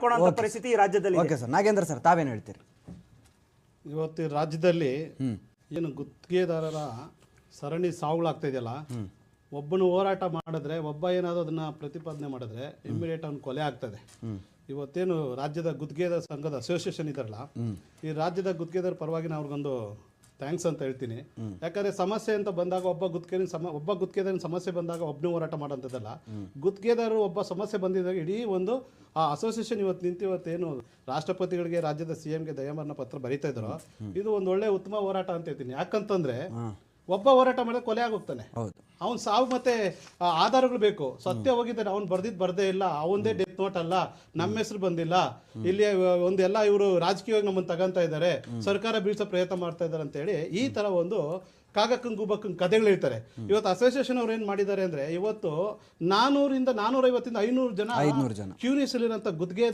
ಮಾಡ್ಕೊಳ್ಳೋ ಪರಿಸ್ಥಿತಿ ಈ ರಾಜ್ಯದಲ್ಲಿ ಇದೆ. ಓಕೆ ಸರ್, ನಾಗೇಂದ್ರ ಸರ್ ತಾವೇನು ಹೇಳ್ತೀರಿ? ಇವತ್ತು ರಾಜ್ಯದಲ್ಲಿ ಏನು ಗುತ್ತಿಗೆದಾರರ ಸರಣಿ ಸಾವುಗಳಾಗ್ತಾ ಇದೆಯಲ್ಲ, ಒಬ್ಬನು ಹೋರಾಟ ಮಾಡಿದ್ರೆ, ಒಬ್ಬ ಏನಾದರೂ ಅದನ್ನ ಪ್ರತಿಪಾದನೆ ಮಾಡಿದ್ರೆ ಇಮಿಡಿಯೇಟ್ ಅವ್ನು ಕೊಲೆ ಆಗ್ತದೆ. ಇವತ್ತೇನು ರಾಜ್ಯದ ಗುತ್ತಿಗೆದಾರ ಸಂಘದ ಅಸೋಸಿಯೇಷನ್ ಇದಾರಲ್ಲ, ಈ ರಾಜ್ಯದ ಗುತ್ತಿಗೆದಾರ ಪರವಾಗಿ ನಾನು ಅವ್ರಿಗೊಂದು ಥ್ಯಾಂಕ್ಸ್ ಅಂತ ಹೇಳ್ತೀನಿ. ಯಾಕಂದ್ರೆ ಸಮಸ್ಯೆ ಅಂತ ಬಂದಾಗ ಒಬ್ಬ ಗುತ್ತಿಗೆದಾರನ ಸಮಸ್ಯೆ ಬಂದಾಗ ಒಬ್ಬನೇ ಹೋರಾಟ ಮಾಡೋಂಥದ್ದಲ್ಲ. ಗುತ್ತಿಗೆದಾರರು ಒಬ್ಬ ಸಮಸ್ಯೆ ಬಂದಿದ್ದಾಗ ಇಡೀ ಒಂದು ಆ ಅಸೋಸಿಯೇಷನ್ ಇವತ್ತು ನಿಂತು ಇವತ್ತೇನು ರಾಷ್ಟ್ರಪತಿಗಳಿಗೆ, ರಾಜ್ಯದ CM-ಗೆ ದಯಾಮರಣ ಪತ್ರ ಬರೀತಾ ಇದ್ದಾರೋ, ಇದು ಒಂದು ಒಳ್ಳೆ ಉತ್ತಮ ಹೋರಾಟ ಅಂತ ಹೇಳ್ತೀನಿ. ಯಾಕಂತಂದ್ರೆ ಒಬ್ಬ ಹೋರಾಟ ಮಾಡಿದ್ರೆ ಕೊಲೆ ಆಗೋಗ್ತಾನೆ. ಅವ್ನು ಸಾವು ಮತ್ತೆ ಆಧಾರಗಳು ಬೇಕು. ಸತ್ಯ ಹೋಗಿದ್ದಾನೆ, ಅವ್ನು ಬರ್ದೇ ಇಲ್ಲ, ಅವಂದೇ ಡೆತ್ ನೋಟ್ ಅಲ್ಲ, ನಮ್ಮ ಹೆಸರು ಬಂದಿಲ್ಲ, ಇಲ್ಲಿ ಒಂದೆಲ್ಲ ಇವರು ರಾಜಕೀಯವಾಗಿ ನಮ್ಮನ್ನು ತಗೊಂತ ಇದ್ದಾರೆ, ಸರ್ಕಾರ ಬೀಳ್ಸೋ ಪ್ರಯತ್ನ ಮಾಡ್ತಾ ಇದ್ದಾರೆ ಅಂತ ಹೇಳಿ ಈ ತರ ಒಂದು ಕಾಗಕ್ಕಂಗ್ ಗುಬಕ್ಕಂಗ್ ಕಥೆಗಳು ಹೇಳ್ತಾರೆ. ಇವತ್ತು ಅಸೋಸಿಯೇಷನ್ ಅವ್ರು ಏನ್ ಮಾಡಿದ್ದಾರೆ ಅಂದ್ರೆ, ಇವತ್ತು 400 ರಿಂದ 450 ರಿಂದ 500 ಜನ ಕ್ಯೂರಿಯಸ್ ಇಲ್ಲಿರೋಂಥ ಗುತ್ತಿಗೆದಾರ